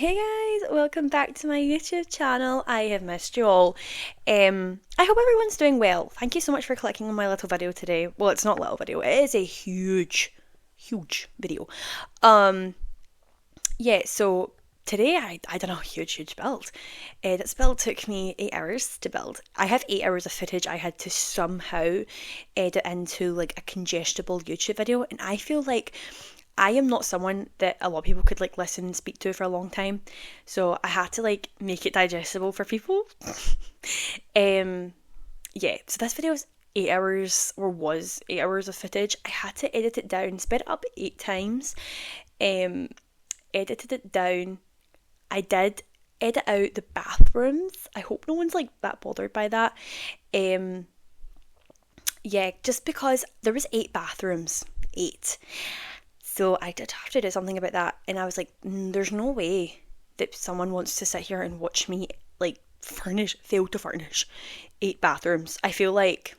Hey guys, welcome back to my YouTube channel. I have missed you all. I hope everyone's doing well. Thank you so much for clicking on my little video today. Well, it's not a little video, it is a huge video. Um, so today I done a huge build. This build took me 8 hours to build. I have 8 hours of footage I had to somehow edit into like a congestible YouTube video, and I feel like I am not someone that a lot of people could like listen and speak to for a long time. So I had to like make it digestible for people. um so this video is 8 hours, or was 8 hours of footage. I had to edit it down, sped it up 8 times, um, edited it down. I did edit out the bathrooms. I hope no one's like that bothered by that. Um just because there was 8 bathrooms. Eight. So I did have to do something about that, and I was like, there's no way that someone wants to sit here and watch me like fail to furnish 8 bathrooms. I feel like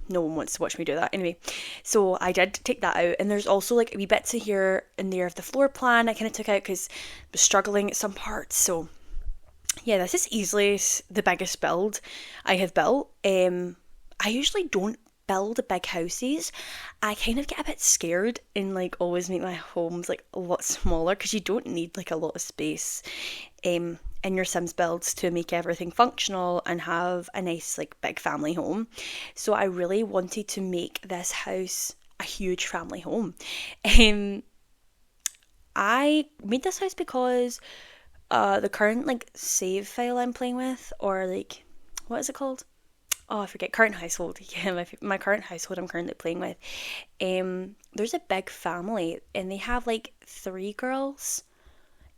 no one wants to watch me do that anyway. So I did take that out, and there's also like wee bits of here and there of the floor plan I kind of took out because I was struggling at some parts. So yeah, this is easily the biggest build I have built. I usually don't build big houses. I kind of get a bit scared and like always make my homes like a lot smaller because you don't need like a lot of space in your Sims builds to make everything functional and have a nice like big family home. So I really wanted to make this house a huge family home. Um, I made this house because the current like save file I'm playing with, or like what is it called? Oh, I forget. Current household. Yeah, my current household I'm currently playing with. There's a big family, and they have like 3 girls,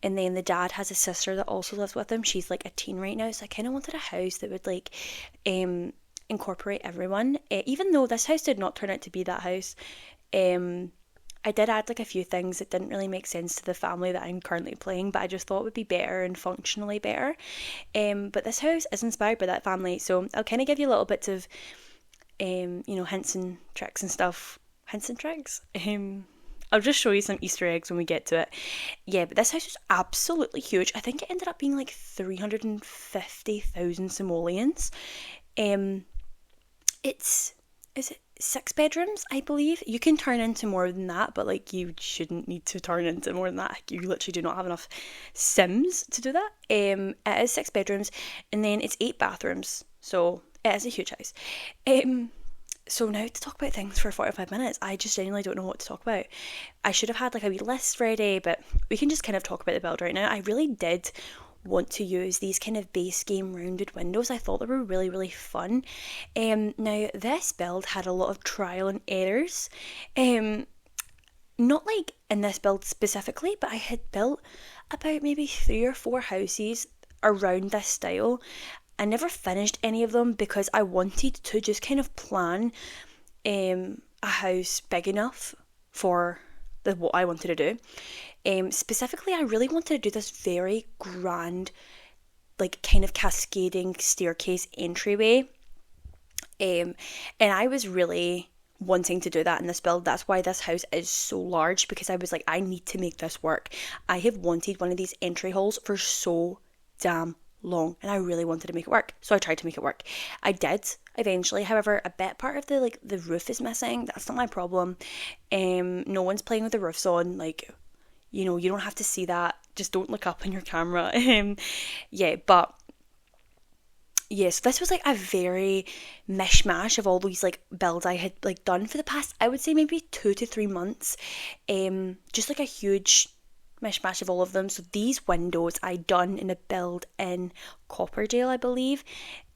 and then the dad has a sister that also lives with him. She's like a teen right now, so I kind of wanted a house that would like incorporate everyone. Even though this house did not turn out to be that house, um, I did add like a few things that didn't really make sense to the family that I'm currently playing, but I just thought would be better and functionally better. But this house is inspired by that family, so I'll kind of give you little bits of, hints and tricks and stuff. Hints and tricks. I'll just show you some Easter eggs when we get to it. Yeah, but this house is absolutely huge. I think it ended up being like 350,000 simoleons. Um, it's is it 6 bedrooms, I believe. You can turn into more than that, but like you shouldn't need to turn into more than that. You literally do not have enough Sims to do that. It is 6 bedrooms, and then it's 8 bathrooms, so it is a huge house. So now to talk about things for 45 minutes, I just genuinely don't know what to talk about. I should have had like a wee list ready, but we can just kind of talk about the build right now. I really did want to use these kind of base game rounded windows. I thought they were really fun. Now this build had a lot of trial and errors. Not like in this build specifically, but I had built about maybe 3 or 4 houses around this style. I never finished any of them because I wanted to just kind of plan a house big enough for what I wanted to do. Specifically, I really wanted to do this very grand, like kind of cascading staircase entryway. And I was really wanting to do that in this build. That's why this house is so large, because I was like, I need to make this work. I have wanted one of these entry halls for so damn long, and I really wanted to make it work, so I tried to make it work. I did eventually. However, a bit part of the roof is missing. That's not my problem. No one's playing with the roofs on, like, you don't have to see that. Just don't look up on your camera. But yes, this was like a very mishmash of all these like builds I had like done for the past, I would say maybe 2 to 3 months. Just like a huge mishmash of all of them. So these windows I done in a build in Copperdale, I believe.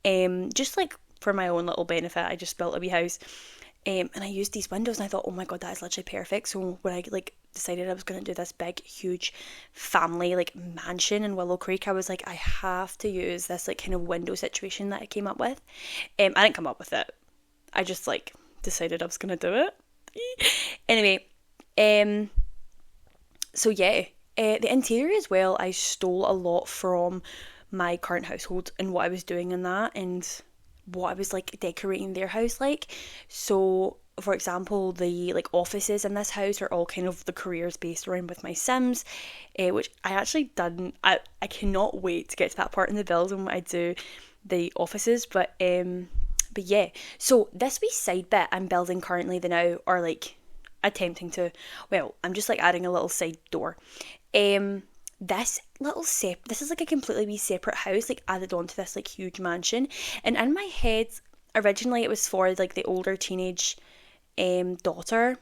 Just like for my own little benefit, I just built a wee house. And I used these windows, and I thought, oh my god, that is literally perfect. So when I like decided I was going to do this big, huge family like mansion in Willow Creek, I was like, I have to use this like kind of window situation that I came up with. I didn't come up with it. I just like decided I was going to do it. Anyway, so yeah, the interior as well, I stole a lot from my current household and what I was doing in that, and what I was like decorating their house like. So for example, the like offices in this house are all kind of the careers based around with my Sims, which I actually done. I cannot wait to get to that part in the build when I do the offices, but yeah. So this wee side bit I'm building currently the now, or like attempting to, well, I'm just like adding a little side door. Um, this is like a completely wee separate house, like added onto this like huge mansion, and in my head, originally it was for like the older teenage daughter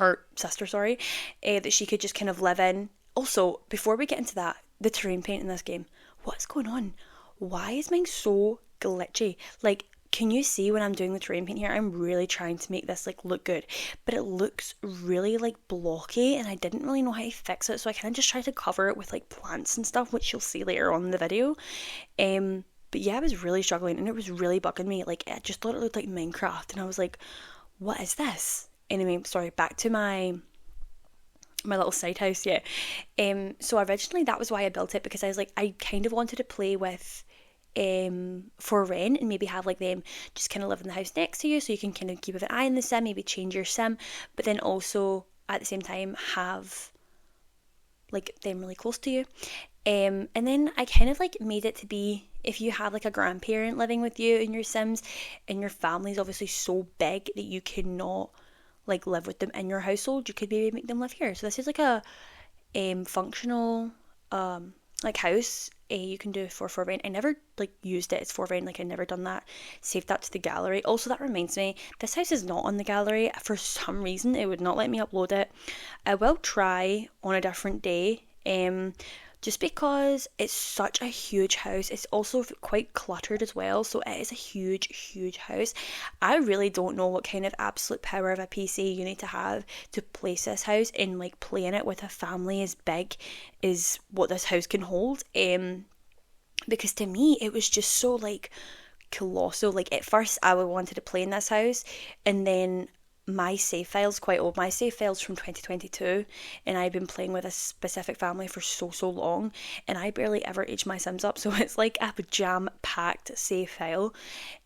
or sister, sorry, that she could just kind of live in. Also, before we get into that, the terrain paint in this game, what's going on? Why is mine so glitchy? Like, can you see when I'm doing the terrain paint here? I'm really trying to make this like look good, but it looks really like blocky, and I didn't really know how to fix it, so I kind of just tried to cover it with like plants and stuff, which you'll see later on in the video. But yeah, I was really struggling, and it was really bugging me. Like, I just thought it looked like Minecraft, and I was like, what is this? Anyway, sorry, back to my little side house, yeah. So originally that was why I built it, because I was like, I kind of wanted to play with for rent, and maybe have like them just kind of live in the house next to you, so you can kind of keep an eye on the sim, maybe change your sim, but then also at the same time have like them really close to you. And then I kind of like made it to be, if you have like a grandparent living with you in your Sims, and your family's obviously so big that you cannot like live with them in your household, you could maybe make them live here. So this is like a functional like house you can do for rent. I never like used it as for rent, like I never done that. Saved that to the gallery. Also, that reminds me, this house is not on the gallery for some reason. It would not let me upload it. I will try on a different day. Just because it's such a huge house. It's also quite cluttered as well, so it is a huge, huge house. I really don't know what kind of absolute power of a PC you need to have to place this house and like play in it with a family as big as what this house can hold. Because to me, it was just so like colossal. Like at first, I wanted to play in this house, and then my save file's quite old. My save file's from 2022, and I've been playing with a specific family for so long, and I barely ever age my Sims up, so it's like a jam-packed save file.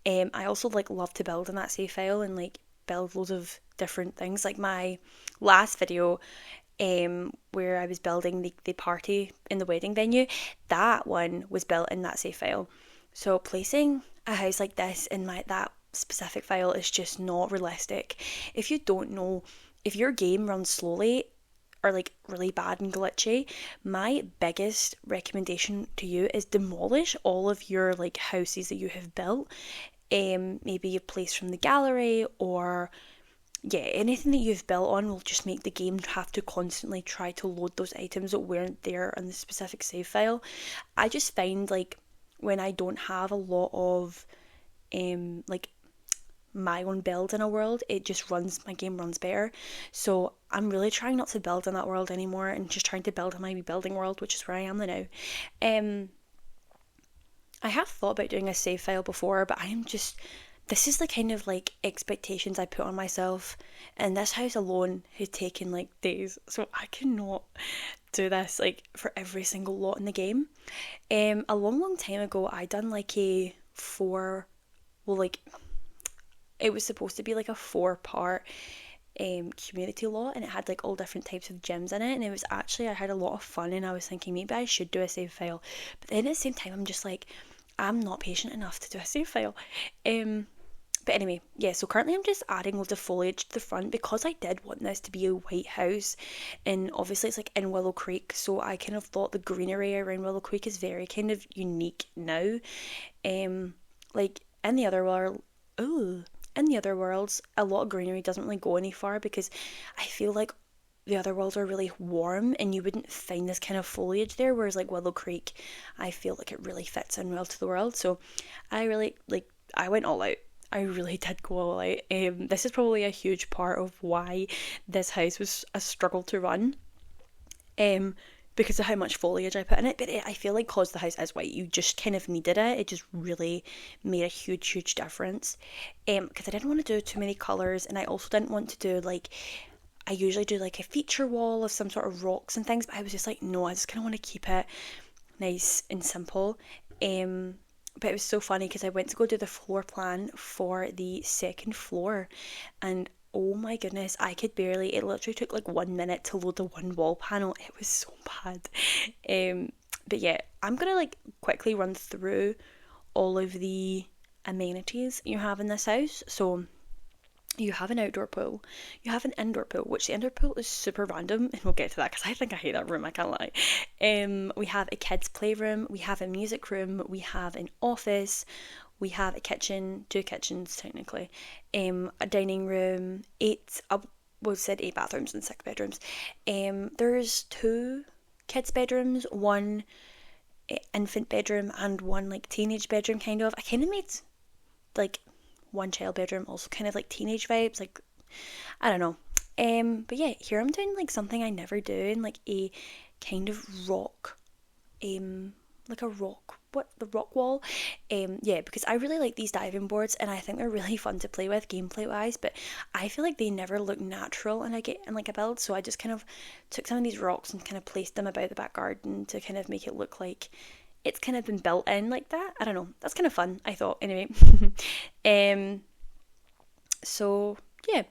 I also like love to build in that save file and like build loads of different things. Like my last video, where I was building the party in the wedding venue, that one was built in that save file. So placing a house like this in my that specific file is just not realistic. If you don't know, if your game runs slowly or like really bad and glitchy, my biggest recommendation to you is demolish all of your like houses that you have built. Maybe you place from the gallery, or yeah, anything that you've built on will just make the game have to constantly try to load those items that weren't there in the specific save file. I just find like when I don't have a lot of like my own build in a world, it just runs, my game runs better. So I'm really trying not to build in that world anymore, and just trying to build in my rebuilding world, which is where I am now. I have thought about doing a save file before, but I am just, this is the kind of like expectations I put on myself, and this house alone has taken like days, so I cannot do this like for every single lot in the game. A long time ago, I done like a four, well, like it was supposed to be like a 4-part community lot, and it had like all different types of gyms in it, and it was actually, I had a lot of fun, and I was thinking maybe I should do a save file, but then at the same time I'm just like, I'm not patient enough to do a save file. But anyway, yeah, so currently I'm just adding loads of foliage to the front, because I did want this to be a white house, and obviously it's like in Willow Creek, so I kind of thought the greenery around Willow Creek is very kind of unique now. Like in the other world, in the other worlds, a lot of greenery doesn't really go any far, because I feel like the other worlds are really warm and you wouldn't find this kind of foliage there, whereas like Willow Creek, I feel like it really fits in well to the world. So I really like, I went all out. I really did go all out. This is probably a huge part of why this house was a struggle to run. Because of how much foliage I put in it, but I feel like because the house is white, you just kind of needed it. It just really made a huge difference. Because I didn't want to do too many colours, and I also didn't want to do like, I usually do like a feature wall of some sort of rocks and things, but I was just like, no, I just kind of want to keep it nice and simple. But it was so funny because I went to go do the floor plan for the second floor, and oh my goodness, I could barely, it literally took like 1 minute to load the one wall panel. It was so bad. Um, but yeah, I'm gonna like quickly run through all of the amenities you have in this house. So you have an outdoor pool, you have an indoor pool, which the indoor pool is super random, and we'll get to that because I think I hate that room, I can't lie. We have a kids' playroom, we have a music room, we have an office, we have a kitchen, two kitchens technically, a dining room, said 8 bathrooms and 6 bedrooms. There's two kids' bedrooms, one infant bedroom, and one like teenage bedroom kind of. I kind of made like one child bedroom, also kind of like teenage vibes, like I don't know. But yeah, here I'm doing like something I never do in like a kind of rock, like a rock, what, the rock wall. Yeah, because I really like these diving boards and I think they're really fun to play with gameplay wise, but I feel like they never look natural and I get in like a build, so I just kind of took some of these rocks and kind of placed them about the back garden to kind of make it look like it's kind of been built in like that. I don't know. That's kind of fun, I thought. Anyway, um, so yeah,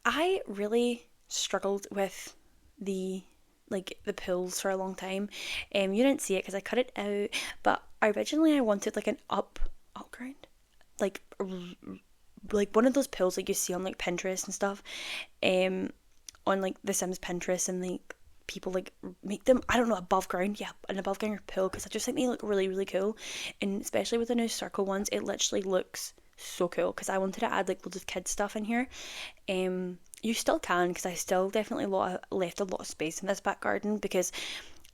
I really struggled with the the pools for a long time. You didn't see it because I cut it out, but originally I wanted like an up ground, like like one of those pools like you see on like Pinterest and stuff, on like The Sims Pinterest, and like people like make them, I don't know, above ground, yeah, an above ground pool, because I just think they look really really cool, and especially with the new circle ones, it literally looks so cool. Because I wanted to add like loads of kids stuff in here. You still can, because I still definitely left a lot of space in this back garden, because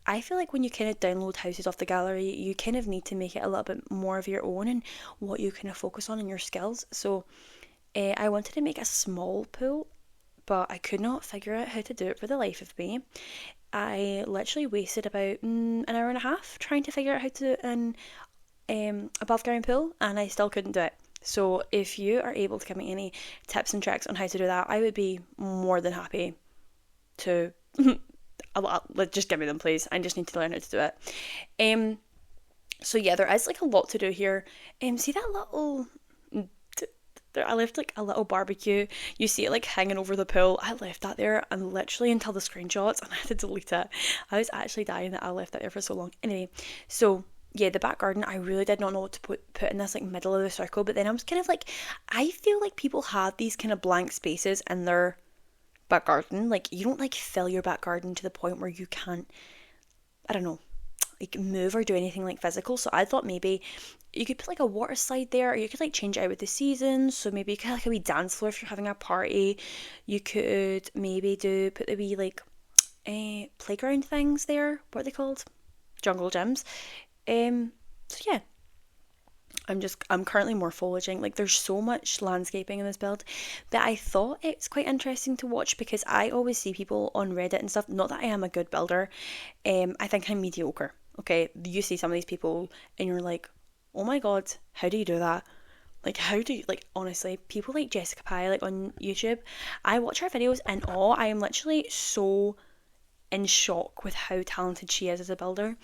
I feel like when you kind of download houses off the gallery, you kind of need to make it a little bit more of your own and what you kind of focus on in your skills. So I wanted to make a small pool, but I could not figure out how to do it for the life of me. I literally wasted about an hour and a half trying to figure out how to do an above ground pool, and I still couldn't do it. So if you are able to give me any tips and tricks on how to do that, I would be more than happy to just give me them, please. I just need to learn how to do it. So yeah, there is like a lot to do here. See that little there, I left like a little barbecue. You see it like hanging over the pool. I left that there and literally until the screenshots, and I had to delete it. I was actually dying that I left that there for so long. Anyway, so yeah, the back garden, I really did not know what to put in this like middle of the circle, but then I was kind of like, I feel like people have these kind of blank spaces in their back garden. Like you don't like fill your back garden to the point where you can't, I don't know, like move or do anything like physical. So I thought maybe you could put like a water slide there, or you could like change it out with the seasons. So maybe you could have like a wee dance floor if you're having a party. You could maybe put the wee like playground things there. What are they called? Jungle gyms. So yeah, I'm currently more foraging. Like there's so much landscaping in this build, but I thought it's quite interesting to watch because I always see people on Reddit and stuff. Not that I am a good builder. I think I'm mediocre. Okay, you see some of these people and you're like, oh my god, how do you do that? Like how do you, like, honestly, people like Jessica Pye like on YouTube, I watch her videos in awe. I am literally so in shock with how talented she is as a builder.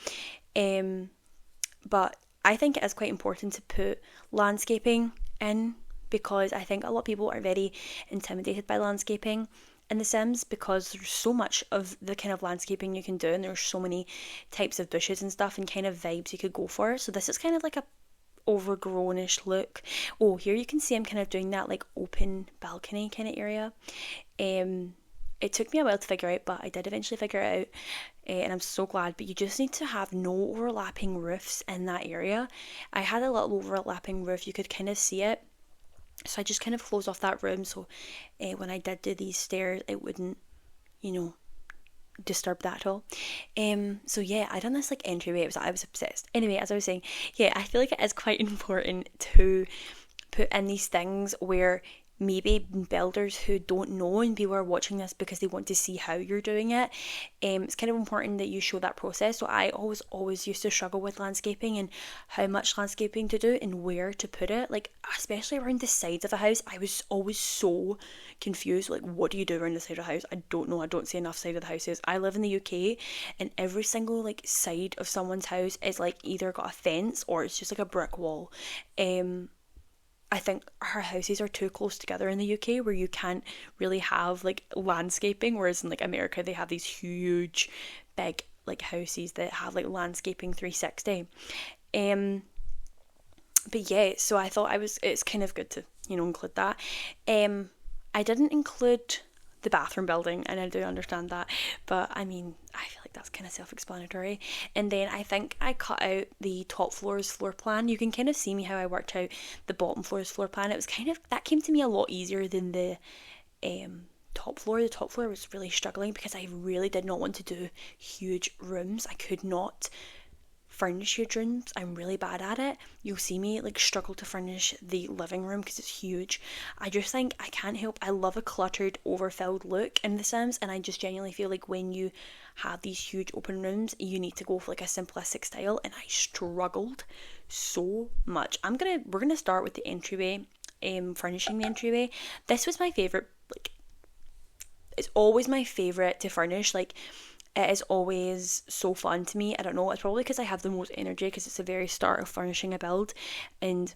But I think it is quite important to put landscaping in, because I think a lot of people are very intimidated by landscaping in The Sims, because there's so much of the kind of landscaping you can do, and there's so many types of bushes and stuff and kind of vibes you could go for. So this is kind of like a overgrownish look. Oh, here you can see I'm kind of doing that like open balcony kind of area. It took me a while to figure out, but I did eventually figure it out, and I'm so glad. But you just need to have no overlapping roofs in that area. I had a little overlapping roof, you could kind of see it, so I just kind of closed off that room, so when I did do these stairs, it wouldn't, disturb that at all. So yeah, I done this like entryway. I was obsessed. Anyway, as I was saying, yeah, I feel like it is quite important to put in these things where maybe builders who don't know and people are watching this because they want to see how you're doing it, it's kind of important that you show that process. So I always used to struggle with landscaping and how much landscaping to do and where to put it, like especially around the sides of a house. I was always so confused, like what do you do around the side of a house? I don't know, I don't see enough side of the houses. I live in the UK and every single like side of someone's house is like either got a fence or it's just like a brick wall. I think our houses are too close together in the UK where you can't really have like landscaping, whereas in like America they have these huge big like houses that have like landscaping 360. Um but yeah, so I thought it's kind of good to, include that. I didn't include the bathroom building, and I do understand that, but I mean, I feel like that's kind of self-explanatory. And then I think I cut out the top floor's floor plan. You can kind of see me how I worked out the bottom floor's floor plan. It was kind of, that came to me a lot easier than the top floor. The top floor was really struggling because I really did not want to do huge rooms. I could not furnish huge rooms. I'm really bad at it. You'll see me like struggle to furnish the living room because it's huge. I just think I can't help. I love a cluttered, overfilled look in The Sims, and I just genuinely feel like when you have these huge open rooms, you need to go for like a simplistic style, and I struggled so much. We're gonna start with the entryway, furnishing the entryway. This was my favorite. Like, it's always my favorite to furnish. Like, it is always so fun to me. I don't know, it's probably because I have the most energy because it's the very start of furnishing a build and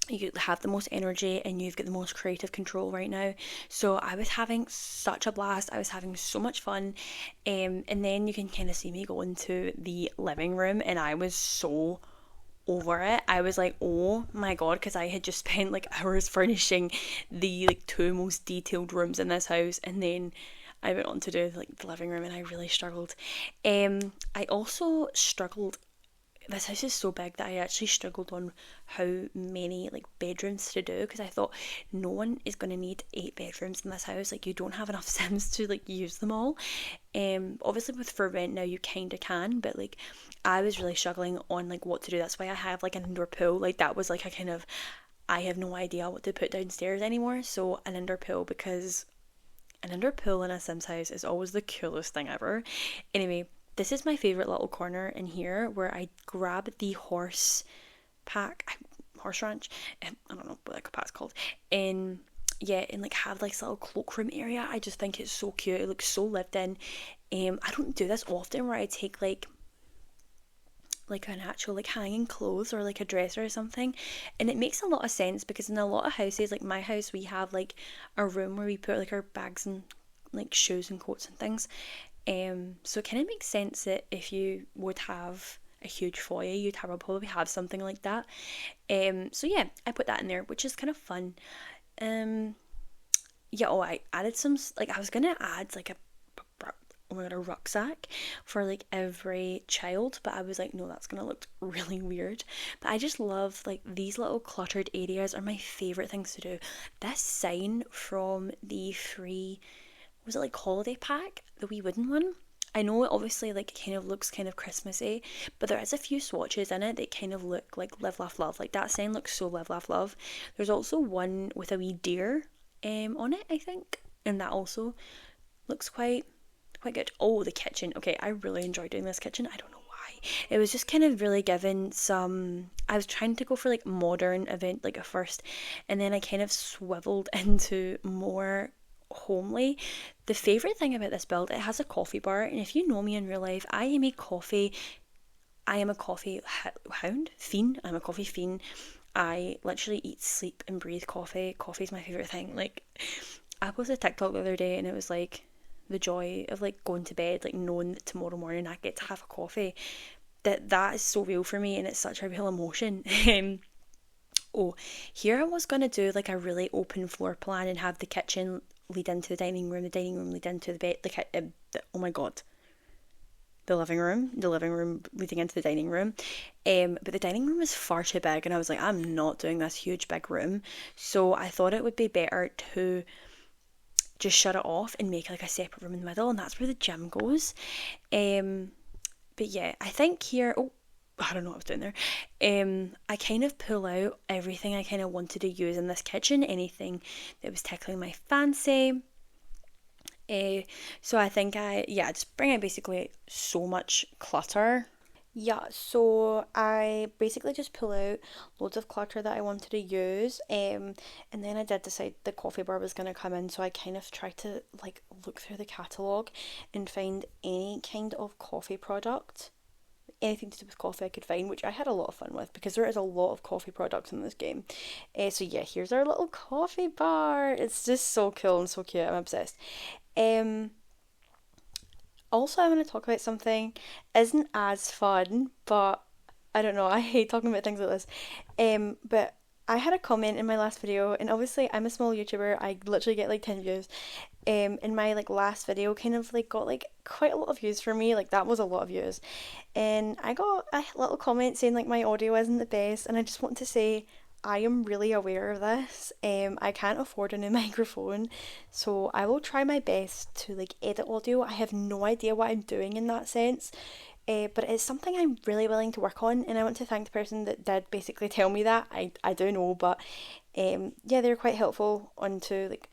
you have the most energy and you've got the most creative control right now. So I was having such a blast. I was having so much fun. And then you can kind of see me go into the living room and I was so over it. I was like, oh my god, because I had just spent like hours furnishing the like two most detailed rooms in this house, and then I went on to do like the living room and I really struggled. I also struggled, this house is so big that I actually struggled on how many like bedrooms to do, because I thought no one is going to need 8 bedrooms in this house. Like, you don't have enough Sims to like use them all. Obviously with for rent now you kind of can, but like I was really struggling on like what to do. That's why I have like an indoor pool. Like that was like a kind of, I have no idea what to put downstairs anymore, so an indoor pool, because an indoor pool in a Sims house is always the coolest thing ever. Anyway, this is my favourite little corner in here where I grab the horse ranch, I don't know what that pack's called, and like have like this little cloakroom area. I just think it's so cute. It looks so lived in. I don't do this often where I take like an actual like hanging clothes or like a dresser or something, and it makes a lot of sense because in a lot of houses, like my house, we have like a room where we put like our bags and like shoes and coats and things. So it kind of makes sense that if you would have a huge foyer, you'd probably have something like that. So yeah, I put that in there, which is kind of fun. I added some, like I was gonna add like a rucksack for like every child, but I was like, no, that's gonna look really weird. But I just love like these little cluttered areas are my favorite things to do. This sign from the free, was it like holiday pack, the wee wooden one? I know it obviously like kind of looks kind of Christmassy, but there is a few swatches in it that kind of look like live laugh love. Like that sign looks so live laugh love. There's also one with a wee deer on it, I think, and that also looks quite good. Oh, the kitchen. Okay, I really enjoyed doing this kitchen. I don't know why. It was just kind of really given some, I was trying to go for like modern event like at first, and then I kind of swiveled into more homely. The favourite thing about this build, it has a coffee bar, and if you know me in real life, I am a coffee hound, fiend. I'm a coffee fiend. I literally eat, sleep and breathe coffee. Coffee is my favourite thing. Like, I posted a TikTok the other day and it was like the joy of like going to bed, like knowing that tomorrow morning I get to have a coffee. That is so real for me, and it's such a real emotion. Here I was gonna do like a really open floor plan and have the kitchen lead into the dining room lead into the bed, oh my god, the living room leading into the dining room. But the dining room is far too big, and I was like, I'm not doing this huge big room. So I thought it would be better to just shut it off and make like a separate room in the middle, and that's where the gym goes. But yeah, I think here, I don't know what I was doing there. I kind of pull out everything I kind of wanted to use in this kitchen, anything that was tickling my fancy. Uh, so I think I just bring out basically so much clutter. Yeah, so I basically just pull out loads of clutter that I wanted to use, and then I did decide the coffee bar was gonna come in, so I kind of tried to like look through the catalogue and find any kind of coffee product, anything to do with coffee I could find, which I had a lot of fun with because there is a lot of coffee products in this game. So yeah, here's our little coffee bar. It's just so cool and so cute. I'm obsessed. Um, Also, I want to talk about something isn't as fun, but I don't know. I hate talking about things like this. But I had a comment in my last video, and obviously I'm a small YouTuber. I literally get like 10 views. In my like last video, kind of like got like quite a lot of views for me. Like that was a lot of views, and I got a little comment saying like my audio isn't the best, and I just want to say I am really aware of this. I can't afford a new microphone, so I will try my best to like edit audio. I have no idea what I'm doing in that sense, but it's something I'm really willing to work on, and I want to thank the person that did basically tell me that. I do know, but yeah, they're quite helpful onto like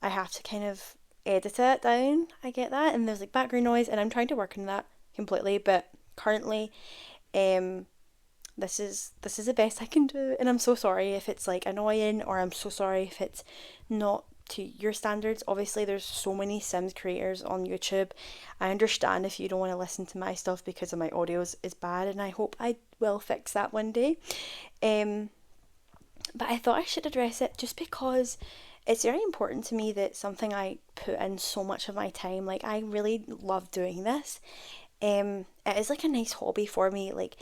I have to kind of edit it down. I get that, and there's like background noise, and I'm trying to work on that completely, but currently, um, this is the best I can do, and I'm so sorry if it's like annoying, or I'm so sorry if it's not to your standards. Obviously, there's so many Sims creators on YouTube. I understand if you don't want to listen to my stuff because of my audio is bad, and I hope I will fix that one day. Um, but I thought I should address it just because it's very important to me that something I put in so much of my time. Like I really love doing this. It is like a nice hobby for me. Like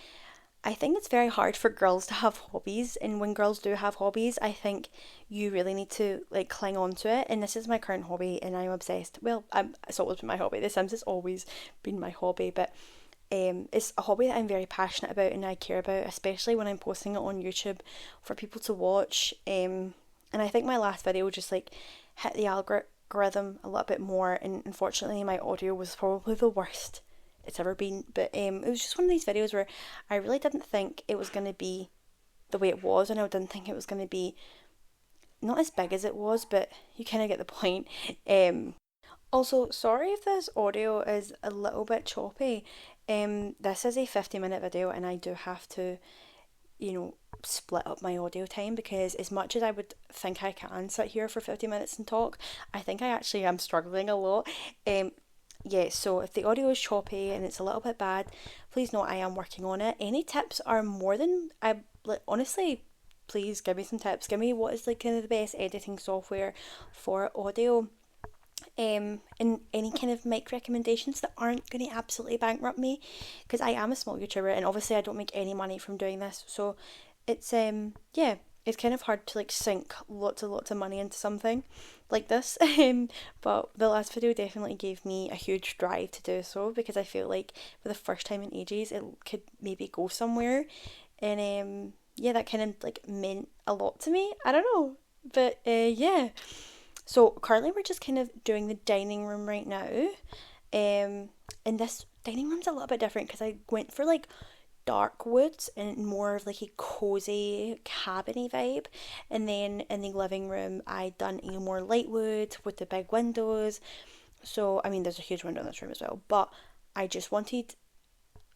I think it's very hard for girls to have hobbies, and when girls do have hobbies, I think you really need to like cling on to it. And this is my current hobby, and I'm obsessed. Well, it's always been my hobby. The Sims has always been my hobby, but it's a hobby that I'm very passionate about and I care about, especially when I'm posting it on YouTube for people to watch. And I think my last video just like hit the algorithm a little bit more, and unfortunately, my audio was probably the worst it's ever been. But it was just one of these videos where I really didn't think it was going to be the way it was, and I didn't think it was going to be not as big as it was, but you kind of get the point. Also, sorry if this audio is a little bit choppy. This is a 50-minute video, and I do have to, split up my audio time because, as much as I would think I can sit here for 50 minutes and talk, I think I actually am struggling a lot. Yeah, so if the audio is choppy and it's a little bit bad, please know I am working on it. Any tips are more than I like, honestly. Please give me some tips. Give me what is like kind of the best editing software for audio, and any kind of mic recommendations that aren't going to absolutely bankrupt me, because I am a small YouTuber and obviously I don't make any money from doing this. So it's yeah, it's kind of hard to like sink lots and lots of money into something like this. But the last video definitely gave me a huge drive to do so, because I feel like for the first time in ages it could maybe go somewhere, and yeah, that kind of like meant a lot to me. I don't know, but yeah. So currently we're just kind of doing the dining room right now. And this dining room's a little bit different because I went for like dark woods and more of like a cozy cabiny vibe. And then in the living room I done a more light wood with the big windows. So I mean there's a huge window in this room as well. But I just wanted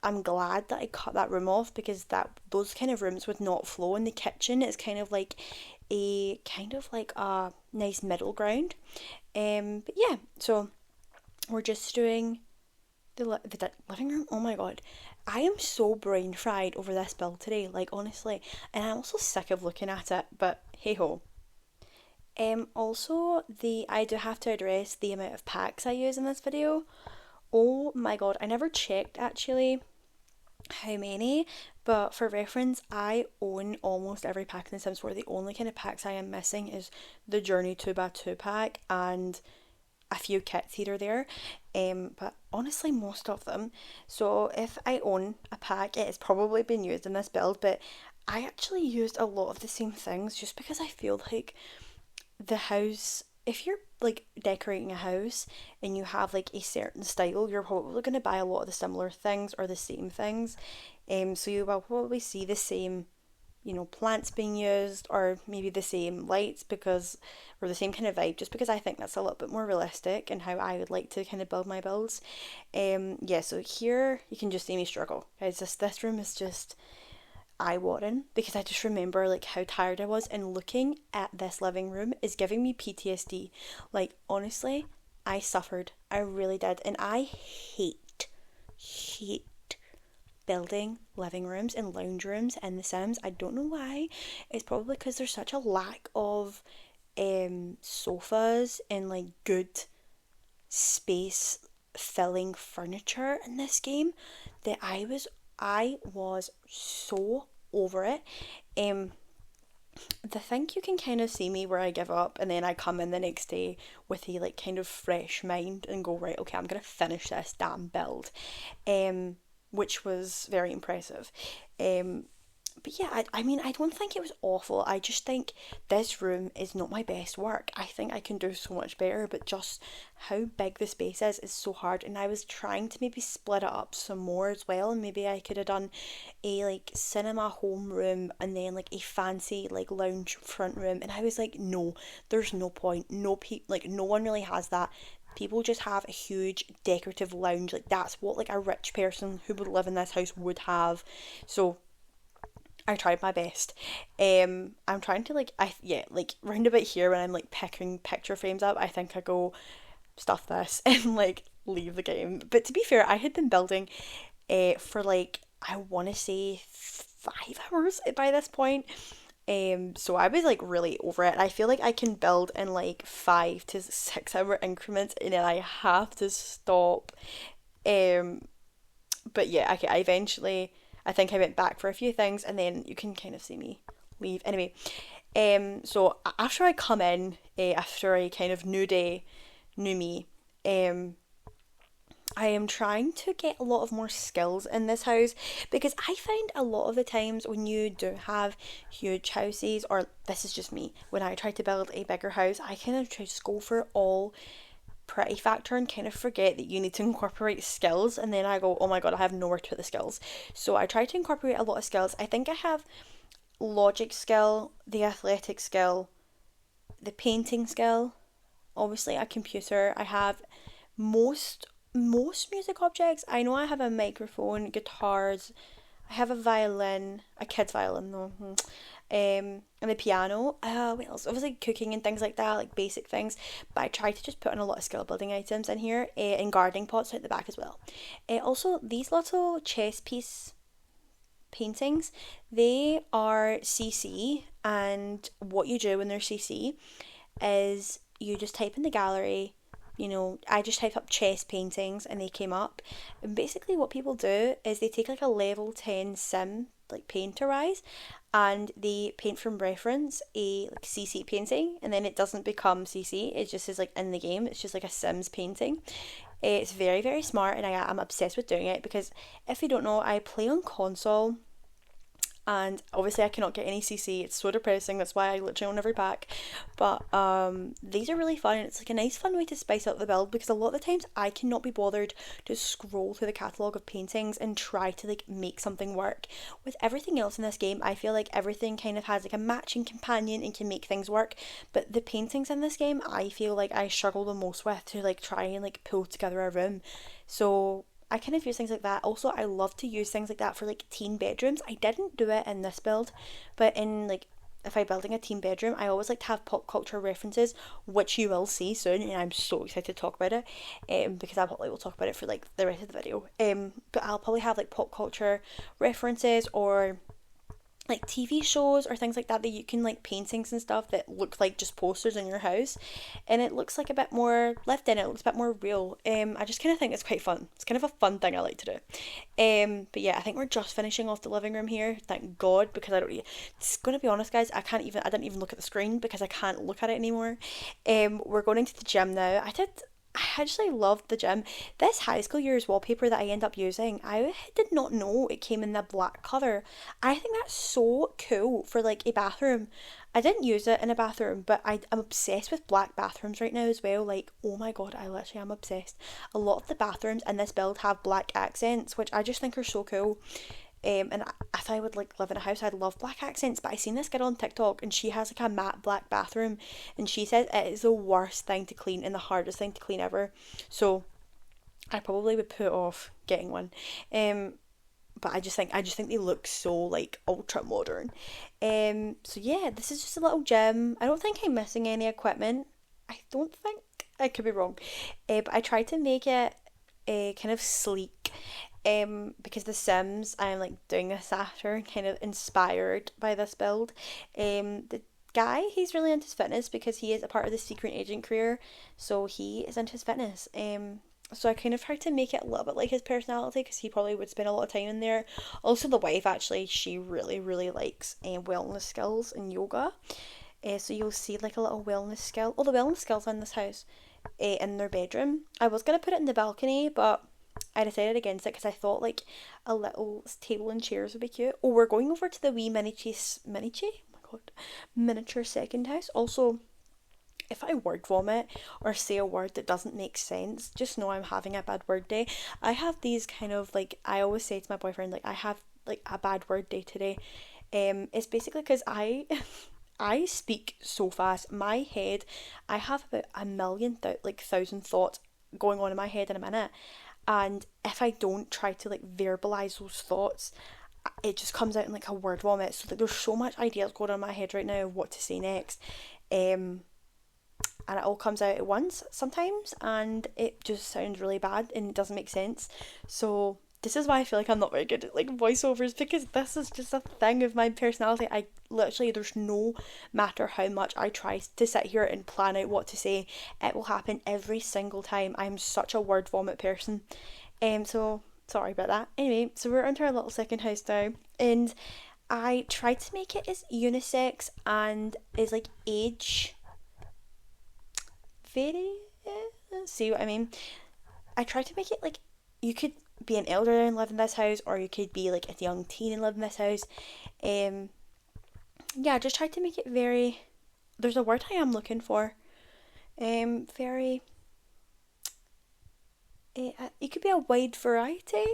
I'm glad that I cut that room off, because that those kind of rooms would not flow in the kitchen. It's kind of like a nice middle ground. But yeah, so we're just doing the living room. Oh my god, I am so brain fried over this build today. Like honestly, and I'm also sick of looking at it. But hey ho. Also the I do have to address the amount of packs I use in this video. Oh my god, I never checked actually how many, but for reference, I own almost every pack in The Sims 4. The only kind of packs I am missing is the Journey 2x2 pack and a few kits here or there. But honestly, most of them. So if I own a pack, it has probably been used in this build, but I actually used a lot of the same things just because I feel like the house, if you're like decorating a house and you have like a certain style, you're probably going to buy a lot of the similar things or the same things. So you will probably see the same, plants being used, or maybe the same lights, because, or the same kind of vibe, just because I think that's a little bit more realistic and how I would like to kind of build my builds. Yeah, so here you can just see me struggle. Guys, this room is just eye-watering, because I just remember like how tired I was, and looking at this living room is giving me PTSD. Like, honestly, I suffered. I really did. And I hate building living rooms and lounge rooms in The Sims. I don't know why. It's probably because there's such a lack of sofas and like good space filling furniture in this game, that I was so over it. Um the thing, you can kind of see me where I give up and then I come in the next day with a like kind of fresh mind and go, right, okay, I'm gonna finish this damn build. Which was very impressive. Um but yeah, I mean, I don't think it was awful. I just think this room is not my best work. I think I can do so much better, but just how big the space is so hard. And I was trying to maybe split it up some more as well. And maybe I could have done a like cinema homeroom and then like a fancy like lounge front room. And I was like, no, there's no point. Like no one really has that. People just have a huge decorative lounge. Like that's what like a rich person who would live in this house would have. So I tried my best. I'm trying to like, like round about here when I'm like picking picture frames up, I think I go stuff this and like leave the game. But to be fair, I had been building for like, I want to say 5 hours by this point. So I was like really over it. I feel like I can build in like 5 to 6 hour increments and then I have to stop. Um, but yeah, okay, I think I went back for a few things and then you can kind of see me leave. Anyway, so after I come in, after a kind of new day, new me, um, I am trying to get a lot of more skills in this house, because I find a lot of the times when you do have huge houses, or this is just me, when I try to build a bigger house, I kind of just go for all pretty factor and kind of forget that you need to incorporate skills, and then I go, oh my god, I have nowhere to put the skills. So I try to incorporate a lot of skills. I think I have logic skill, the athletic skill, the painting skill, obviously a computer. I have most music objects. I know I have a microphone, guitars, I have a violin, a kid's violin though. And the piano. What else? Obviously cooking and things like that, like basic things. But I try to just put in a lot of skill building items in here, and gardening pots at the back as well. Also, these little chess piece paintings, they are CC, and what you do when they're CC is you just type in the gallery. I just typed up chess paintings and they came up. And basically, what people do is they take like a level 10 sim, like painterize, and they paint from reference a like CC painting, and then it doesn't become CC, it just is like in the game, it's just like a Sims painting. It's very, very smart, and I'm obsessed with doing it, because if you don't know, I play on console and obviously I cannot get any CC. It's so depressing. That's why I literally own every pack. But these are really fun, and it's like a nice fun way to spice up the build, because a lot of the times I cannot be bothered to scroll through the catalogue of paintings and try to like make something work. With everything else in this game, I feel like everything kind of has like a matching companion and can make things work. But the paintings in this game, I feel like I struggle the most with, to like try and like pull together a room. So I kind of use things like that. Also, I love to use things like that for like teen bedrooms. I didn't do it in this build, but in like, if I'm building a teen bedroom, I always like to have pop culture references, which you will see soon, and I'm so excited to talk about it, because I probably will talk about it for like the rest of the video. But I'll probably have like pop culture references, or like TV shows or things like that you can like paintings and stuff that look like just posters in your house, and it looks like a bit more lived in. It looks a bit more real. I just kind of think it's quite fun. It's kind of a fun thing I like to do. But yeah, I think we're just finishing off the living room here, thank god, because I don't really, it's gonna be honest guys, I didn't even look at the screen because I can't look at it anymore. We're going into the gym now. I did I actually loved the gym. This high school year's wallpaper that I end up using, I did not know it came in the black colour. I think that's so cool for like a bathroom. I didn't use it in a bathroom, but I'm obsessed with black bathrooms right now as well. Like, oh my god, I literally am obsessed. A lot of the bathrooms in this build have black accents, which I just think are so cool. And if I would like live in a house, I'd love black accents. But I seen this girl on TikTok, and she has like a matte black bathroom, and she says it is the worst thing to clean and the hardest thing to clean ever. So I probably would put off getting one. Um, but I just think they look so like ultra modern. So yeah, this is just a little gym. I don't think I'm missing any equipment. I don't think. I could be wrong. But I tried to make it kind of sleek. Because The Sims, I'm like doing this after, kind of inspired by this build. The guy, he's really into his fitness because he is a part of the secret agent career, so he is into his fitness. So I kind of tried to make it a little bit like his personality because he probably would spend a lot of time in there. Also, the wife actually, she really really likes wellness skills and yoga. So you'll see like a little wellness skill. Oh, the wellness skills in this house, in their bedroom. I was gonna put it in the balcony, but I decided against it because I thought like a little table and chairs would be cute. Oh, we're going over to the wee miniature. Oh my god, miniature second house. Also, if I word vomit or say a word that doesn't make sense, just know I'm having a bad word day. I have these kind of like, I always say to my boyfriend like I have like a bad word day today. It's basically because I I speak so fast. My head, I have about a million like thousand thoughts going on in my head in a minute, and if I don't try to like verbalize those thoughts, it just comes out in like a word vomit. So like there's so much ideas going on in my head right now of what to say next. Um and it all comes out at once sometimes, and it just sounds really bad and it doesn't make sense. So this is why I feel like I'm not very good at like voiceovers, because this is just a thing of my personality. I literally, there's no matter how much I try to sit here and plan out what to say, it will happen every single time. I'm such a word vomit person. So sorry about that. Anyway, so we're into our little second house now, and I tried to make it as unisex and as like age very, see what I mean? I tried to make it like you could be an elder and live in this house, or you could be like a young teen and live in this house. Um, yeah, I just tried to make it very. There's a word I am looking for. Very. It could be a wide variety.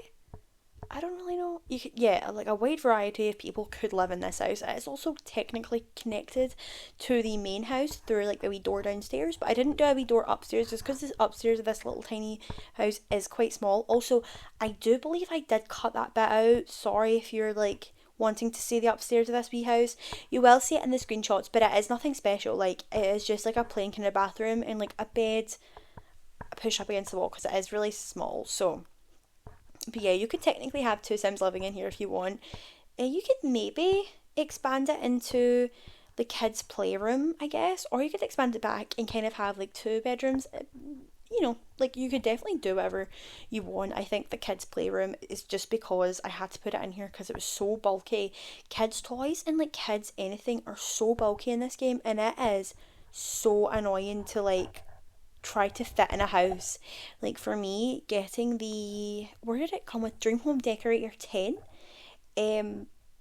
I don't really know. You could, yeah, like a wide variety of people could live in this house. It's also technically connected to the main house through like a wee door downstairs, but I didn't do a wee door upstairs just because this upstairs of this little tiny house is quite small. Also, I do believe I did cut that bit out. Sorry if you're like wanting to see the upstairs of this wee house. You will see it in the screenshots, but it is nothing special. Like it is just like a plain kind of bathroom and like a bed pushed up against the wall because it is really small. So but yeah, you could technically have two Sims living in here if you want. You could maybe expand it into the kids' playroom, I guess, or you could expand it back and kind of have like two bedrooms. You know, like you could definitely do whatever you want. I think the kids' playroom is just because I had to put it in here because it was so bulky. Kids' toys and like kids' anything are so bulky in this game, and it is so annoying to like try to fit in a house. Like for me, getting the, where did it come with, Dream Home Decorator 10.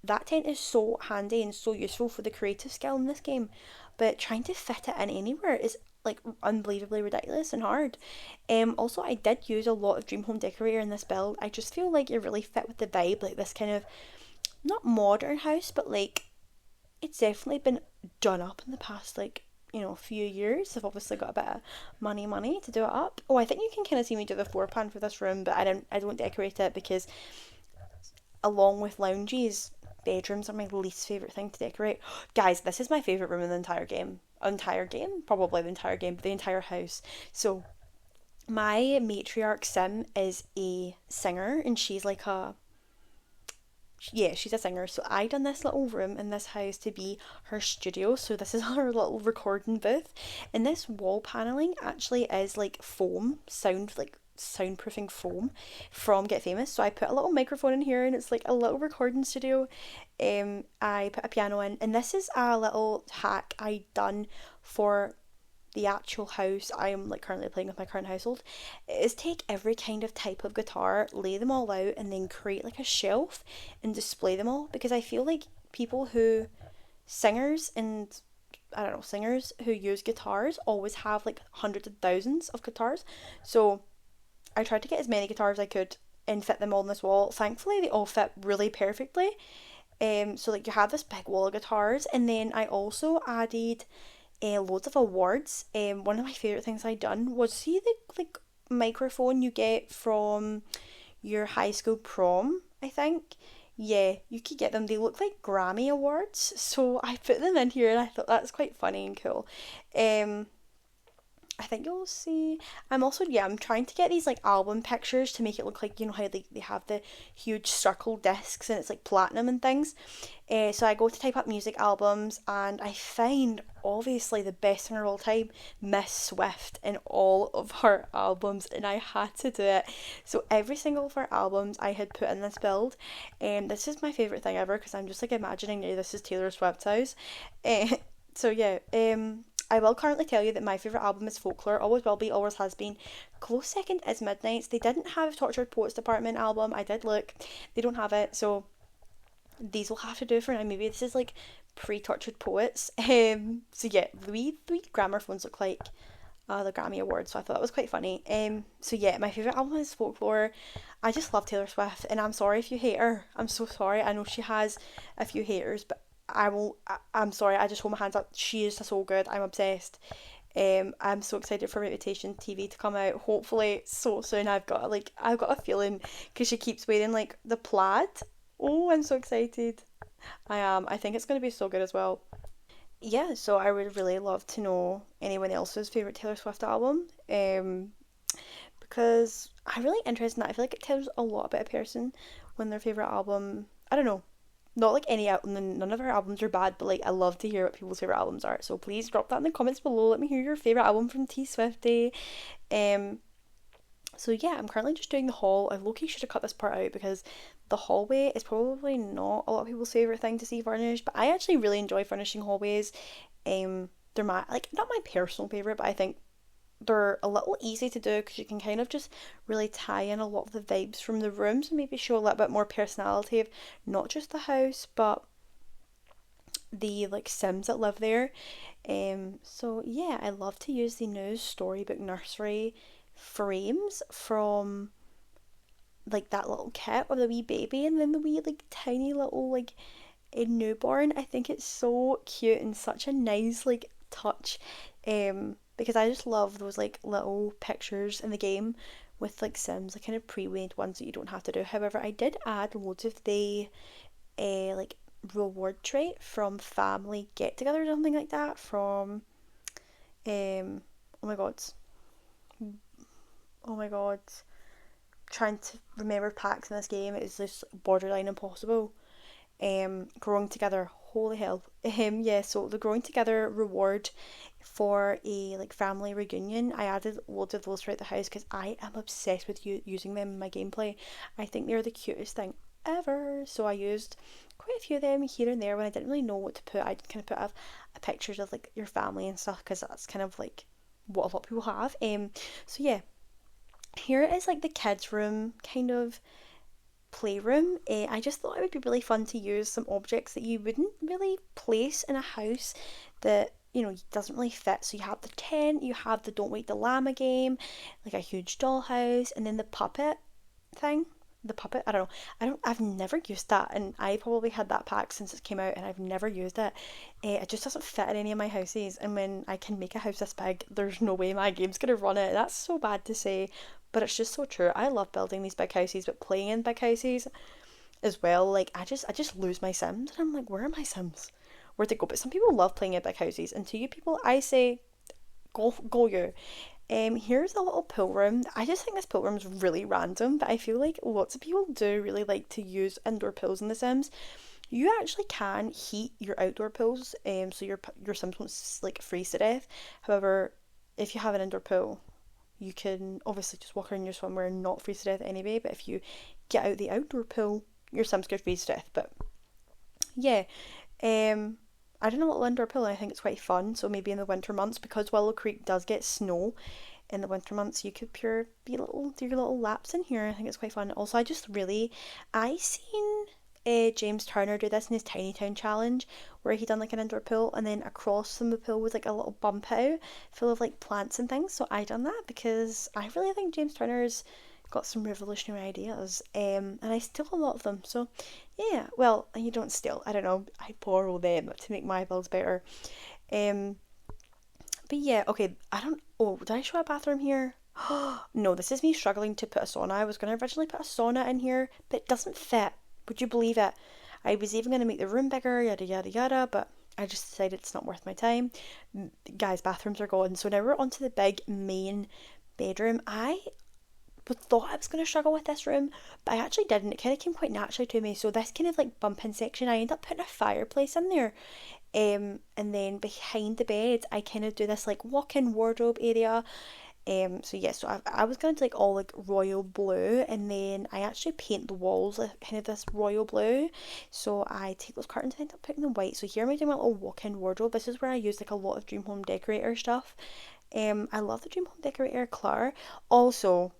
That tent is so handy and so useful for the creative skill in this game, but trying to fit it in anywhere is like unbelievably ridiculous and hard. Also, I did use a lot of Dream Home Decorator in this build. I just feel like it really fit with the vibe, like this kind of not modern house, but like it's definitely been done up in the past like few years. I've obviously got a bit of money to do it up. Oh, I think you can kind of see me do the floor plan for this room, but I don't decorate it because along with lounges, bedrooms are my least favourite thing to decorate. Guys, this is my favourite room in the entire game. Probably the entire game, but the entire house. So my matriarch Sim is a singer, and she's like a, yeah, she's a singer. So I done this little room in this house to be her studio. So this is her little recording booth. And this wall paneling actually is like foam, soundproofing foam from Get Famous. So I put a little microphone in here and it's like a little recording studio. I put a piano in, and this is a little hack I done for the actual house I am like currently playing with my current household is take every kind of type of guitar, lay them all out, and then create like a shelf and display them all. Because I feel like people who singers and I don't know, singers who use guitars always have like hundreds of thousands of guitars. So I tried to get as many guitars as I could and fit them all on this wall. Thankfully, they all fit really perfectly. So like you have this big wall of guitars, and then I also added loads of awards. One of my favorite things I done was see the like microphone you get from your high school prom. I think. Yeah, you could get them. They look like Grammy awards, so I put them in here, and I thought that's quite funny and cool. Um, I think you'll see. I'm also, yeah, I'm trying to get these like album pictures to make it look like, you know how they have the huge circle discs and it's like platinum and things. So I go to type up music albums and I find obviously the best singer of all time, Miss Swift, in all of her albums, and I had to do it. So every single of her albums I had put in this build, and this is my favourite thing ever because I'm just like imagining now this is Taylor Swift's house. Uh, so yeah, I will currently tell you that my favourite album is Folklore, always will be, always has been. Close second is Midnights. They didn't have Tortured Poets Department album, I did look, they don't have it, so these will have to do for now. Maybe this is like pre-Tortured Poets. So yeah, the wee gramophones look like the Grammy Awards, so I thought that was quite funny. So yeah, my favourite album is Folklore. I just love Taylor Swift, and I'm sorry if you hate her. I'm so sorry. I know she has a few haters, but I'm sorry. I just hold my hands up. She is so good. I'm obsessed. I'm so excited for Reputation TV to come out. Hopefully, so soon. I've got a feeling because she keeps wearing like the plaid. Oh, I'm so excited. I am. I think it's going to be so good as well. Yeah, so I would really love to know anyone else's favorite Taylor Swift album. Because I'm really interested in that. I feel like it tells a lot about a person when their favorite album. I don't know. Not like any album, none of her albums are bad, but like I love to hear what people's favorite albums are. So please drop that in the comments below. Let me hear your favorite album from T Swifty. Um, so yeah, I'm currently just doing the haul. I low-key should have cut this part out because the hallway is probably not a lot of people's favourite thing to see furnished, but I actually really enjoy furnishing hallways. They're my like not my personal favourite, but I think they're a little easy to do because you can kind of just really tie in a lot of the vibes from the rooms and maybe show a little bit more personality of not just the house but the like Sims that live there. So yeah, I love to use the new Storybook Nursery frames from like that little kit of the wee baby and then the wee like tiny little like a newborn. I think it's so cute and such a nice like touch. Because I just love those like little pictures in the game with like Sims, like kind of pre-made ones that you don't have to do. However, I did add loads of the like reward trait from family get together or something like that from oh my god. Oh my god. Trying to remember packs in this game is just borderline impossible. Growing together, holy hell. Yeah, so the growing together reward for a like family reunion, I added loads of those throughout the house because I am obsessed with using them in my gameplay. I think they're the cutest thing ever, so I used quite a few of them here and there when I didn't really know what to put. I kind of put up pictures of like your family and stuff because that's kind of like what a lot of people have. So yeah, here is like the kids room kind of playroom. I just thought it would be really fun to use some objects that you wouldn't really place in a house that you know doesn't really fit. So you have the tent, you have the Don't Wake the Llama game, like a huge dollhouse, and then the puppet thing. The puppet, I don't know. I've never used that, and I probably had that pack since it came out, and I've never used it. It just doesn't fit in any of my houses, and when I can make a house this big, there's no way my game's gonna run it. That's so bad to say, but it's just so true. I love building these big houses, but playing in big houses as well. Like I just lose my Sims, and I'm like, where are my Sims? Where to go? But some people love playing in big houses, and to you people, I say, go you. Here's a little pool room. I just think this pool room is really random, but I feel like lots of people do really like to use indoor pools in The Sims. You actually can heat your outdoor pools, so your Sims won't like freeze to death. However, if you have an indoor pool, you can obviously just walk around your swimwear and not freeze to death anyway. But if you get out the outdoor pool, your Sims could freeze to death. But yeah, um, I don't know, a little indoor pool. I think it's quite fun. So maybe in the winter months, because Willow Creek does get snow in the winter months, you could do your little laps in here. I think it's quite fun. Also, I seen James Turner do this in his Tiny Town challenge, where he done like an indoor pool, and then across from the pool was like a little bump out full of like plants and things. So I done that because I really think James Turner's got some revolutionary ideas, and I steal a lot of them. So yeah, well, you don't steal. I don't know. I borrow them to make my builds better. Um, but yeah, okay. I don't. Oh, did I show a bathroom here? No, this is me struggling to put a sauna. I was going to originally put a sauna in here, but it doesn't fit. Would you believe it? I was even going to make the room bigger, yada yada yada, but I just decided it's not worth my time. Guys, bathrooms are gone. So now we're onto the big main bedroom. I thought I was going to struggle with this room, but I actually didn't. It kind of came quite naturally to me. So this kind of like bumping section, I ended up putting a fireplace in there. And then behind the bed, I kind of do this like walk-in wardrobe area. So yeah, so I was gonna do like all like royal blue, and then I actually paint the walls like kind of this royal blue. So I take those curtains and end up putting them white. So here I'm doing my little walk-in wardrobe. This is where I use like a lot of Dream Home Decorator stuff. I love the Dream Home Decorator Claire. Also,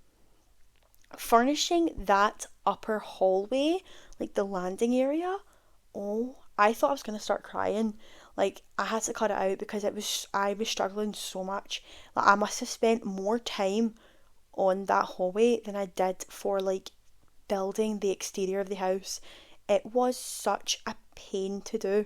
furnishing that upper hallway, like the landing area, oh, I thought I was gonna start crying. Like I had to cut it out because I was struggling so much. Like I must have spent more time on that hallway than I did for like building the exterior of the house. It was such a pain to do.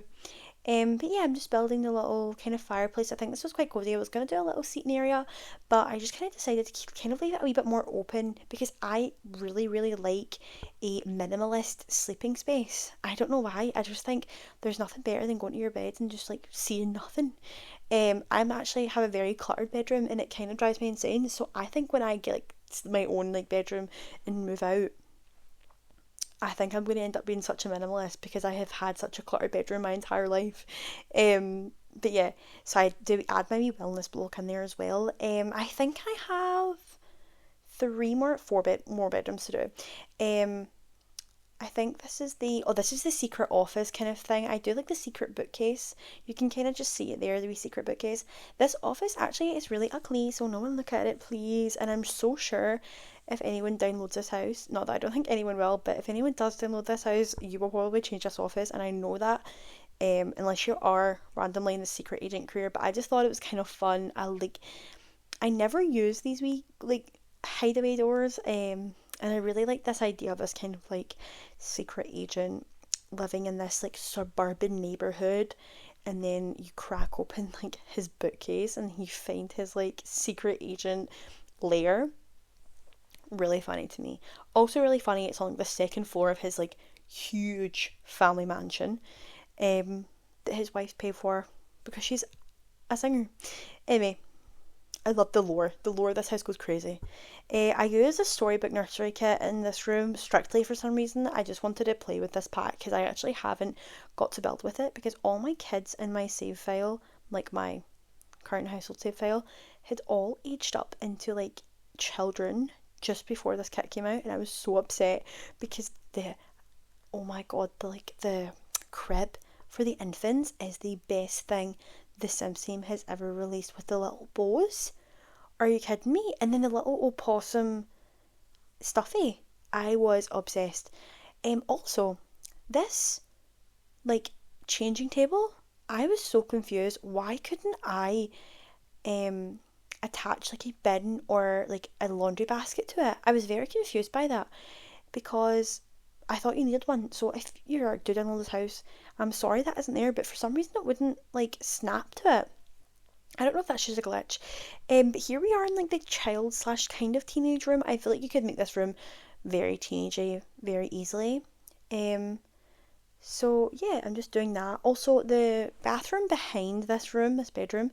But yeah, I'm just building the little kind of fireplace. I think this was quite cozy. I was going to do a little seating area, but I just kind of decided to kind of leave it a wee bit more open because I really, really like a minimalist sleeping space. I don't know why. I just think there's nothing better than going to your bed and just like seeing nothing. I'm actually have a very cluttered bedroom and it kind of drives me insane. So I think when I get like my own like bedroom and move out, I think I'm going to end up being such a minimalist because I have had such a cluttered bedroom my entire life. But yeah, so I do add my wee wellness block in there as well. I think I have more bedrooms to do. I think this is the secret office kind of thing. I do like the secret bookcase. You can kind of just see it there, the wee secret bookcase. This office actually is really ugly, so no one look at it, please. And I'm so sure if anyone downloads this house, not that I don't think anyone will, but if anyone does download this house, you will probably change this office, and I know that. Unless you are randomly in the secret agent career, but I just thought it was kind of fun. I never use these wee like hideaway doors. And I really like this idea of this kind of like secret agent living in this like suburban neighborhood, and then you crack open like his bookcase and you find his like secret agent lair. Really funny to me. Also really funny, it's on like the second floor of his like huge family mansion, that his wife paid for because she's a singer. Anyway, I love the lore. The lore of this house goes crazy. I use a storybook nursery kit in this room strictly for some reason. I just wanted to play with this pack because I actually haven't got to build with it because all my kids in my save file, like my current household save file, had all aged up into like children just before this kit came out, and I was so upset because oh my god, the crib for the infants is the best thing the Sims team has ever released with the little bows. Are you kidding me? And then the little opossum stuffy. I was obsessed. Also, this like changing table, I was so confused. Why couldn't I attach like a bin or like a laundry basket to it? I was very confused by that because I thought you needed one. So if you're doing all this house, I'm sorry that isn't there, but for some reason it wouldn't like snap to it. I don't know if that's just a glitch. But here we are in like the child slash kind of teenage room. I feel like you could make this room very teenagey very easily. So yeah, I'm just doing that. Also, the bathroom behind this bedroom,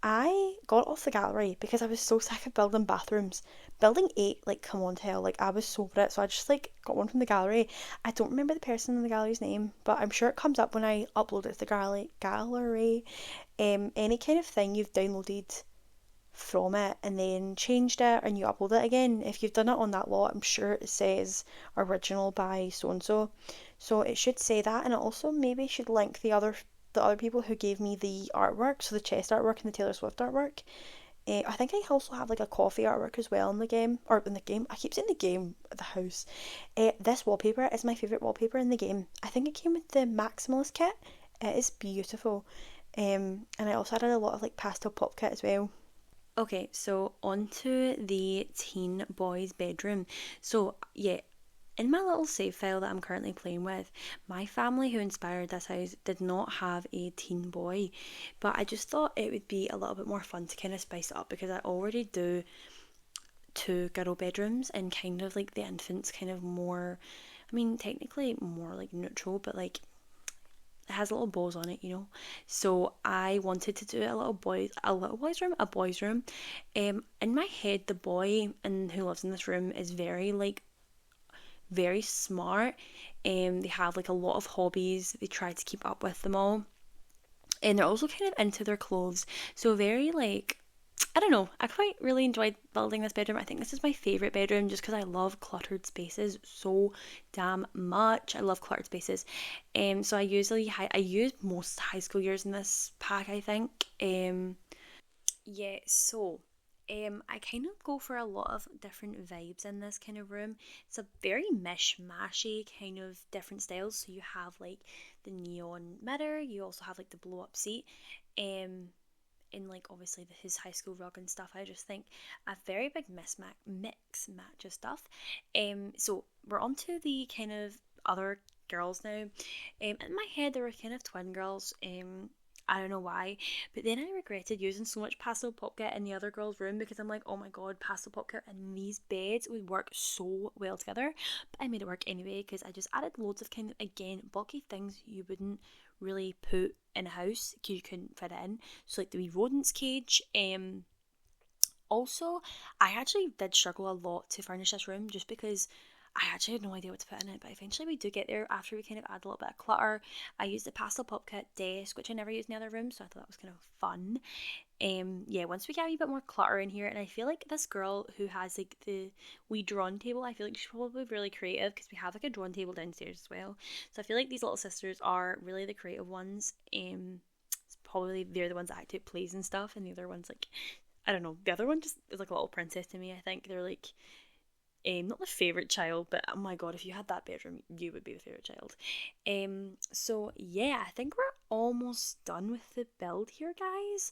I got off the gallery because I was so sick of building bathrooms. Building 8, like, come on to hell, like, I was so over it, so I just, like, got one from the gallery. I don't remember the person in the gallery's name, but I'm sure it comes up when I upload it to the gallery. Any kind of thing you've downloaded from it and then changed it and you upload it again, if you've done it on that lot, I'm sure it says original by so and so. So it should say that, and it also maybe should link the other the other people who gave me the artwork, so the chest artwork and the Taylor Swift artwork. I think I also have like a coffee artwork as well in the game, or in the game. I keep saying the game, the house. This wallpaper is my favourite wallpaper in the game. I think it came with the Maximalist kit. It is beautiful. And I also added a lot of like pastel pop kit as well. Okay, so onto the teen boy's bedroom. So yeah, in my little save file that I'm currently playing with, my family who inspired this house did not have a teen boy, but I just thought it would be a little bit more fun to kind of spice it up because I already do two girl bedrooms and kind of like the infant's kind of more, I mean, technically more like neutral, but like it has little bows on it, you know. So I wanted to do a little boy's room, a boy's room. In my head, the boy and who lives in this room is very smart. They have like a lot of hobbies. They try to keep up with them all, and they're also kind of into their clothes. So very like, I don't know. I quite really enjoyed building this bedroom. I think this is my favorite bedroom just because I love cluttered spaces so damn much. I love cluttered spaces. So I use most high school years in this pack. I think. Yeah. So I kind of go for a lot of different vibes in this kind of room. It's a very mishmashy kind of different styles. So you have like the neon mirror, you also have like the blow up seat, in like obviously his high school rug and stuff. I just think a very big mix match of stuff. So we're on to the kind of other girls now. In my head there were kind of twin girls. I don't know why, but then I regretted using so much pastel pop kit in the other girl's room because I'm like, oh my god, pastel pop kit and these beds would work so well together. But I made it work anyway because I just added loads of kind of, again, bulky things you wouldn't really put in a house because you couldn't fit it in. So like the wee rodents cage. Also, I actually did struggle a lot to furnish this room just because I actually had no idea what to put in it, but eventually we do get there after we kind of add a little bit of clutter. I used the pastel pop kit desk, which I never used in the other room, so I thought that was kind of fun. Yeah, once we get a wee bit more clutter in here, and I feel like this girl who has like the wee drawn table, I feel like she's probably really creative because we have like a drawn table downstairs as well. So I feel like these little sisters are really the creative ones. It's probably they're the ones that act out plays and stuff, and the other one's like, I don't know, the other one just is like a little princess to me. I think they're like not the favourite child, but oh my god, if you had that bedroom, you would be the favourite child. So yeah, I think we're almost done with the build here, guys.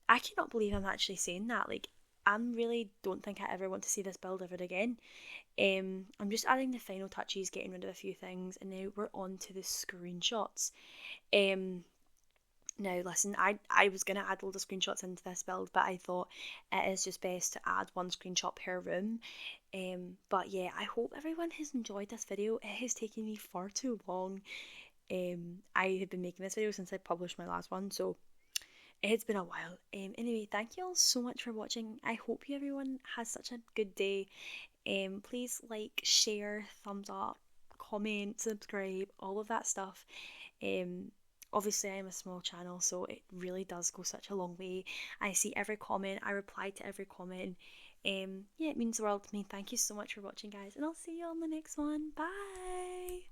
I cannot believe I'm actually saying that. Like, I really don't think I ever want to see this build ever again. I'm just adding the final touches, getting rid of a few things, and now we're on to the screenshots. Now, listen, I was going to add all the screenshots into this build, but I thought it is just best to add one screenshot per room. But yeah, I hope everyone has enjoyed this video. It has taken me far too long. I have been making this video since I published my last one, so it's been a while. Anyway, thank you all so much for watching. I hope everyone has such a good day. Please like, share, thumbs up, comment, subscribe, all of that stuff. Obviously I'm a small channel, so it really does go such a long way. I see every comment, I reply to every comment. Yeah, it means the world to me. Thank you so much for watching, guys, and I'll see you on the next one. Bye.